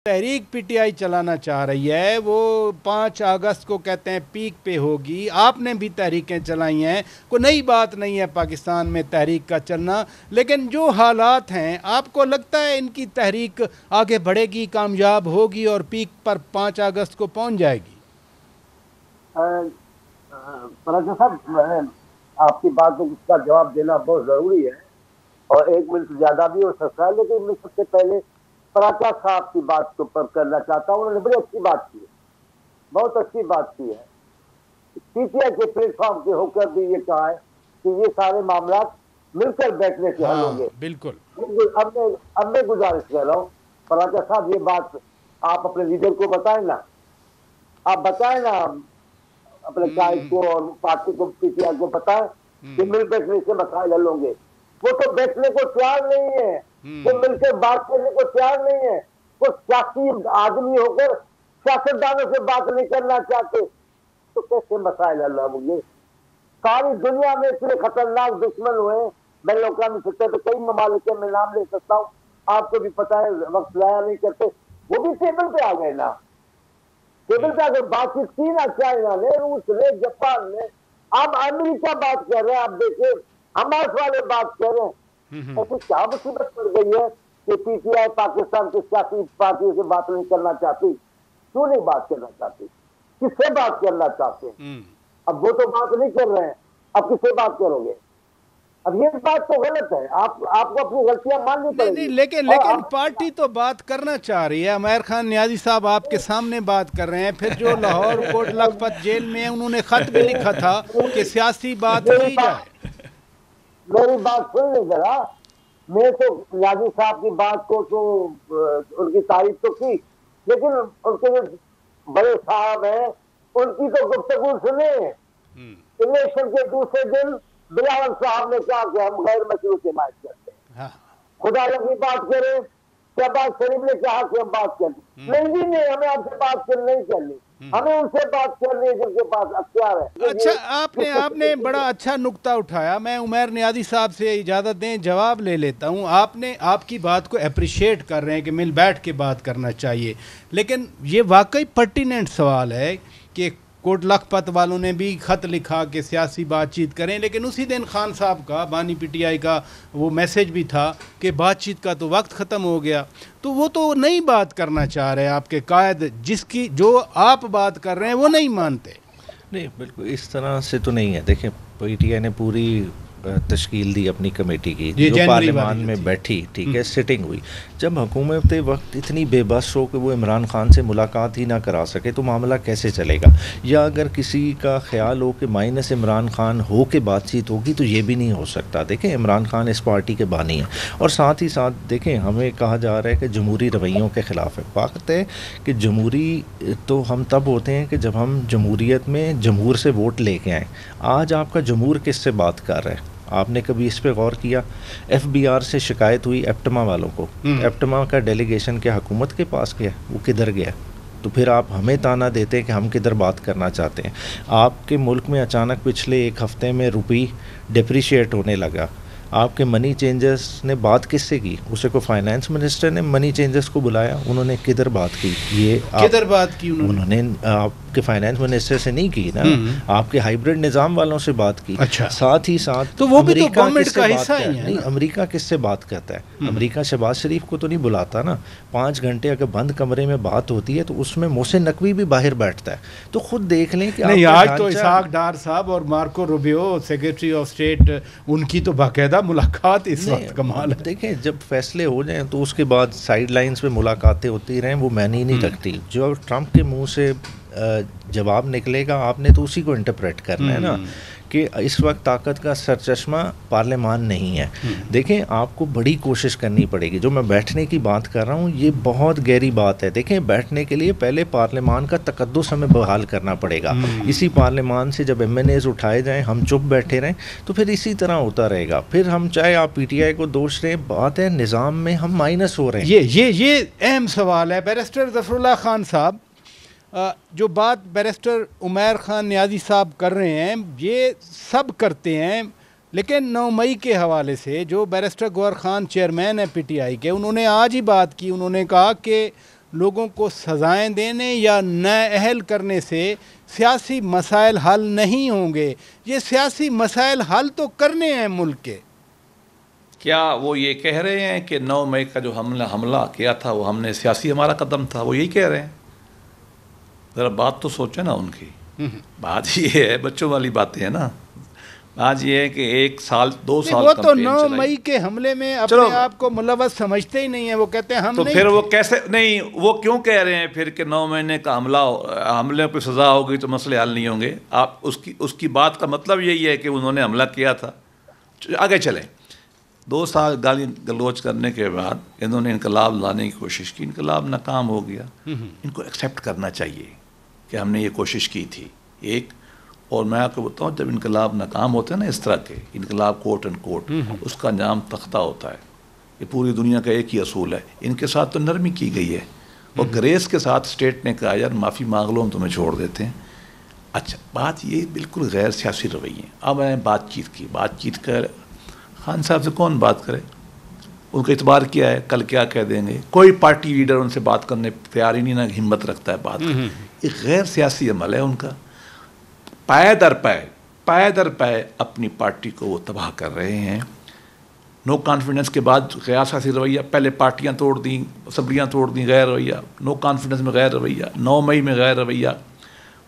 تحریک P T I چلانا چاہ رہی ہے وہ 5 اگست کو کہتے ہیں پیک پہ ہوگی. آپ نے بھی تحریکیں چلائی ہیں, کوئی نئی بات نہیں ہے پاکستان میں تحریک کا چلنا, لیکن جو حالات ہیں آپ کو لگتا ہے ان کی تحریک آگے بڑھے گی, کامیاب ہوگی اور پیک پر 5 اگست کو پہنچ جائے گی؟ پراجا صاحب, آپ کی بات کا جواب دینا بہت ضروری ہے اور 1 منٹ زیادہ بھی ہو سکتا ہے, لیکن میں سب سے پہلے پراجا صاحب کی بات کے اوپر کرنا چاہتا ہوں. انہوں نے بڑی اچھی بات کی ہے, بہت اچھی بات کی ہے. پی ٹی آئی کے پلیٹ فارم کے ہو کر بھی یہ کہا ہے کہ یہ سارے معاملات مل کر بیٹھنے سے حل ہوں گے. بالکل. اب میں گزارش کر رہا ہوں پراجا صاحب, یہ بات آپ اپنے لیڈر کو بتائیں نا, آپ بتائیں نا اپنے قائد کو اور پارٹی کو, پی ٹی آئی کو بتائیں کہ مل بیٹھنے سے مسائل حل ہوں گے. وہ تو بیٹھنے کو تیار نہیں ہے, وہ مل کر بات کرنے کو تیار نہیں ہے. وہ سیاسی آدمی ہو کر سیاستدانوں سے بات نہیں کرنا چاہتے, تو کیسے مسائل حل ہوں گے؟ ساری دنیا میں اتنے خطرناک دشمن ہوئے, میں الاقوامی سطح پہ کئی ممالک کے میں نام لے سکتا ہوں, آپ کو بھی پتا ہے, وقت ضائع نہیں کرتے. وہ بھی ٹیبل پہ آ گئے نا, ٹیبل پہ اگر بات چیت کی نا, چائنا نے, روس نے, جاپان نے, اب امریکہ بات کر رہے ہیں. آپ دیکھیں حماس والے بات کر رہے ہیں. ایسی کیا مصیبت پڑ گئی ہے کہ پی ٹی آئی پاکستان کی سیاسی پارٹیوں سے بات نہیں کرنا چاہتی؟ کیوں نہیں بات کرنا چاہتی؟ کس سے بات کرنا چاہتے ہیں؟ اب وہ تو بات نہیں کر رہے ہیں, اب کس سے بات کرو گے؟ اب یہ بات تو غلط ہے, آپ کو اپنی غلطیاں ماننی پڑیں گی. لیکن پارٹی تو بات کرنا چاہ رہی ہے. عمیر خان نیازی صاحب آپ کے سامنے بات کر رہے ہیں, پھر جو لاہور کوٹ لکھپت جیل میں ہیں انہوں نے خط بھی لکھا تھا کہ سیاسی بات کی جائے. میری بات سن لیں ذرا. میں تو نیازی صاحب کی بات کو تو ان کی تعریف تو کی, لیکن ان کے جو بڑے صاحب ہیں ان کی تو گفتگو سنے. الیکشن کے دوسرے دن بلاول صاحب نے کہا کہ ہم غیر مشروط حمایت کرتے ہیں. خدا لگی بات کریں, شہباز شریف نے کہا کہ ہم بات کریں. نہیں جی نہیں, ہمیں آپ سے بات نہیں کرنی, ہمیں ان سے بات کرنی ہے جن کے پاس اختیار ہے. اچھا, آپ نے بڑا اچھا نقطہ اٹھایا. میں عمیر نیازی صاحب سے اجازت دیں جواب لے لیتا ہوں. آپ کی بات کو اپریشیٹ کر رہے ہیں کہ مل بیٹھ کے بات کرنا چاہیے, لیکن یہ واقعی پرٹیننٹ سوال ہے کہ کوٹ لکھپت والوں نے بھی خط لکھا کہ سیاسی بات چیت کریں, لیکن اسی دن خان صاحب کا, بانی پی ٹی آئی کا, وہ میسج بھی تھا کہ بات چیت کا تو وقت ختم ہو گیا. تو وہ تو نئی بات کرنا چاہ رہے ہیں آپ کے قائد, جو آپ بات کر رہے ہیں وہ نہیں مانتے. نہیں, بالکل اس طرح سے تو نہیں ہے. دیکھیں پی ٹی آئی نے پوری تشکیل دی اپنی کمیٹی کی, جو پارلیمان میں بیٹھی, ٹھیک ہے, سٹنگ ہوئی. جب حکومت وقت اتنی بے بس ہو کہ وہ عمران خان سے ملاقات ہی نہ کرا سکے تو معاملہ کیسے چلے گا؟ یا اگر کسی کا خیال ہو کہ مائنس عمران خان ہو کے بات چیت ہوگی تو یہ بھی نہیں ہو سکتا. دیکھیں عمران خان اس پارٹی کے بانی ہیں, اور ساتھ ہی ساتھ دیکھیں ہمیں کہا جا رہا ہے کہ جمہوری رویوں کے خلاف ہے. بات ہے کہ جمہوری تو ہم تب ہوتے ہیں کہ جب ہم جمہوریت میں جمہور سے ووٹ لے کے آئیں. آج آپ کا جمہور کس سے بات کر رہا ہے؟ آپ نے کبھی اس پہ غور کیا؟ ایف بی آر سے شکایت ہوئی ایپٹما والوں کو, ایپٹما کا ڈیلیگیشن کیا حکومت کے پاس گیا؟ وہ کدھر گیا؟ تو پھر آپ ہمیں تانا دیتے ہیں کہ ہم کدھر بات کرنا چاہتے ہیں. آپ کے ملک میں اچانک پچھلے 1 ہفتے میں روپی ڈپریشیٹ ہونے لگا. آپ کے منی چینجرز نے بات کس سے کی؟ اسے کو فائنانس منسٹر نے منی چینجرز کو بلایا, انہوں نے کدھر بات کی؟ کدھر بات کی انہوں نے آپ کے فائنانس منسٹر سے نہیں کی نا, آپ کے ہائیبرڈ نظام والوں سے بات کی. ساتھ ہی ساتھ تو وہ بھی تو گورنمنٹ کا حصہ ہی ہے. نہیں, امریکہ کس سے بات کرتا ہے؟ امریکہ شہباز شریف کو تو نہیں بلاتا نا. 5 گھنٹے اگر بند کمرے میں بات ہوتی ہے تو اس میں محسن نقوی بھی باہر بیٹھتا ہے. تو خود دیکھ لیں کہ نہیں, آج تو اسحاق ڈار صاحب اور Marco Rubio secretary of state, ان کی تو باقاعدہ ملاقات اس وقت کمال ہے. دیکھیں جب فیصلے ہو جائیں تو اس کے بعد سائیڈ لائنز پہ ملاقاتیں ہوتی رہیں, وہ معنی نہیں رکھتی. جو ٹرمپ کے منہ سے جواب نکلے گا آپ نے تو اسی کو انٹرپریٹ کرنا ہے نا, کہ اس وقت طاقت کا سرچشمہ پارلیمان نہیں ہے. دیکھیں آپ کو بڑی کوشش کرنی پڑے گی. جو میں بیٹھنے کی بات کر رہا ہوں یہ بہت گہری بات ہے. دیکھیں بیٹھنے کے لیے پہلے پارلیمان کا تقدس ہمیں بحال کرنا پڑے گا. اسی پارلیمان سے جب ایم این ایز اٹھائے جائیں, ہم چپ بیٹھے رہیں, تو پھر اسی طرح ہوتا رہے گا. پھر ہم چاہے آپ پی ٹی آئی کو دوش رہیں, بات ہے نظام میں ہم مائنس ہو رہے ہیں. یہ اہم سوال ہے. بیرسٹر ظفر اللہ خان صاحب, جو بات بیرسٹر عمیر خان نیازی صاحب کر رہے ہیں یہ سب کرتے ہیں, لیکن 9 مئی کے حوالے سے جو بیرسٹر گوہر خان چیئرمین ہے پی ٹی آئی کے, انہوں نے آج ہی بات کی. انہوں نے کہا کہ لوگوں کو سزائیں دینے یا نااہل کرنے سے سیاسی مسائل حل نہیں ہوں گے. یہ سیاسی مسائل حل تو کرنے ہیں ملک کے. کیا وہ یہ کہہ رہے ہیں کہ 9 مئی کا جو حملہ کیا تھا وہ ہم نے سیاسی ہمارا قدم تھا؟ وہ یہی کہہ رہے ہیں؟ ذرا بات تو سوچیں نا ان کی. بات یہ ہے، بچوں والی باتیں ہیں نا. آج یہ ہے کہ 1 سال 2 سال وہ تو 9 مئی کے حملے میں اپنے آپ کو ملوث سمجھتے ہی نہیں ہیں. وہ کہتے ہیں ہم تو نہیں. پھر وہ کیسے نہیں، وہ کیوں کہہ رہے ہیں پھر کہ 9 مہینے کا حملے پہ سزا ہوگی تو مسئلے حل نہیں ہوں گے؟ آپ اس کی بات کا مطلب یہی ہے کہ انہوں نے حملہ کیا تھا. آگے چلیں. 2 سال گالی گلوچ کرنے کے بعد انہوں نے انقلاب لانے کی کوشش کی، انقلاب ناکام ہو گیا. ان کو ایکسیپٹ کرنا چاہیے کہ ہم نے یہ کوشش کی تھی. ایک اور میں آپ کو بتاؤں، جب انقلاب ناکام ہوتے ہیں نا اس طرح کے انقلاب کوٹ اینڈ کوٹ، اس کا انجام تختہ ہوتا ہے. یہ پوری دنیا کا ایک ہی اصول ہے. ان کے ساتھ تو نرمی کی گئی ہے اور گریس کے ساتھ اسٹیٹ نے کہا یار معافی مانگ لو، ہم تمہیں چھوڑ دیتے ہیں. اچھا، بات یہ بالکل غیر سیاسی رویے. اب آئیں بات چیت کر خان صاحب سے کون بات کرے؟ ان کا اعتبار کیا ہے؟ کل کیا کہہ دیں گے؟ کوئی پارٹی لیڈر ان سے بات کرنے تیار ہی نہیں، نہ ہمت رکھتا ہے بات کرنے. ایک غیر سیاسی عمل ہے ان کا. پائے در پائے اپنی پارٹی کو وہ تباہ کر رہے ہیں. نو کانفیڈنس کے بعد غیر سیاسی رویہ. پہلے پارٹیاں توڑ دیں، اسمبلیاں توڑ دیں، غیر رویہ. نو کانفیڈنس میں غیر رویہ. 9 مئی میں غیر رویہ.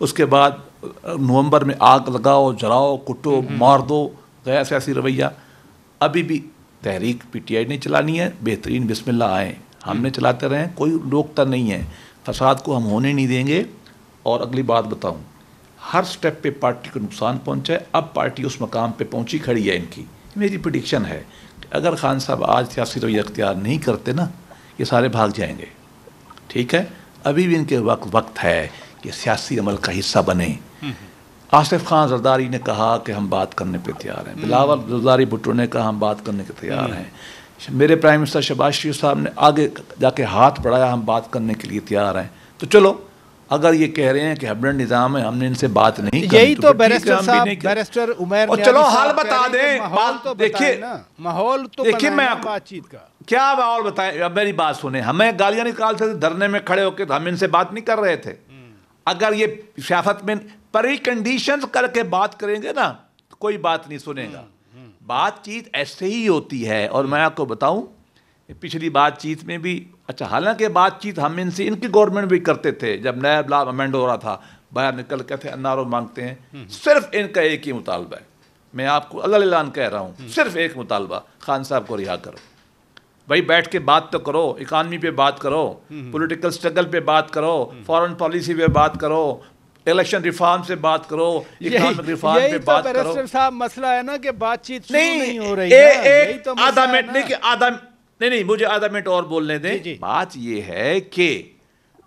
اس کے بعد نومبر میں آگ لگاؤ، جلاؤ، کٹو، مار دو، غیر سیاسی رویہ. ابھی بھی تحریک پی ٹی آئی نے چلانی ہے. بہترین، بسم اللہ آئیں، ہم نے چلاتے رہیں، کوئی روکتا نہیں ہے. فساد کو ہم ہونے نہیں دیں گے. اور اگلی بات بتاؤں، ہر سٹیپ پہ پارٹی کو نقصان پہنچا ہے. اب پارٹی اس مقام پہ پہنچی کھڑی ہے. ان کی میری پریڈکشن ہے کہ اگر خان صاحب آج سیاسی رویہ اختیار نہیں کرتے نا، یہ سارے بھاگ جائیں گے. ٹھیک ہے، ابھی بھی ان کے وقت ہے کہ سیاسی عمل کا حصہ بنے. آصف خان زرداری نے کہا کہ ہم بات کرنے پہ تیار ہیں. بلاول زرداری بھٹو نے کہا ہم بات کرنے کے تیار ہیں. میرے پرائم منسٹر شہباز شریف صاحب نے آگے جا کے ہاتھ بڑھایا، ہم بات کرنے کے لیے تیار ہیں. تو چلو، اگر یہ کہہ رہے ہیں کہ ہبلڈ نظام ہے، ہم نے ان سے بات نہیں کی، یہی تو بیرسٹر صاحب، بیرسٹر عمیر اور چلو حال بتا دیں. دیکھیے ماحول تو میں بات چیت کا کیا ماحول بتائیں. اب میری بات سنیں، ہمیں گالیاں نکالتے تھے دھرنے میں کھڑے ہو کے، ہم ان سے بات نہیں کر رہے تھے. اگر یہ سیاست میں پری کنڈیشنز کر کے بات کریں گے نا تو کوئی بات نہیں سنے گا. بات چیت ایسے ہی ہوتی ہے. اور میں آپ کو بتاؤں، پچھلی بات چیت میں بھی اچھا، حالانکہ بات چیت ہم ان سے، ان کی گورنمنٹ بھی کرتے تھے. جب نیا لا امینڈ ہو رہا تھا، باہر نکل کے تھے این آر او مانگتے ہیں. صرف ان کا ایک ہی مطالبہ ہے، میں آپ کو اللہ اعلان کہہ رہا ہوں، صرف ایک مطالبہ، خان صاحب کو رہا کرو. بھائی بیٹھ کے بات تو کرو، اکانومی پہ بات کرو، پولیٹیکل سٹرگل پہ بات کرو، فارن پالیسی پہ بات کرو، الیکشن ریفارم سے بات کرو، اکنامک ریفارم پہ بات کرو. بیرسٹر صاحب مسئلہ ہے نا کہ بات چیت نہیں ہو رہی ہے. آدھا منٹ نہیں، مجھے آدھا منٹ اور بولنے دیں. بات یہ ہے کہ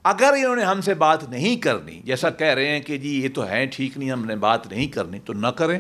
اگر انہوں نے ہم سے بات نہیں کرنی، جیسا کہہ رہے ہیں کہ جی یہ تو ہے ٹھیک نہیں، ہم نے بات نہیں کرنی، تو نہ کریں.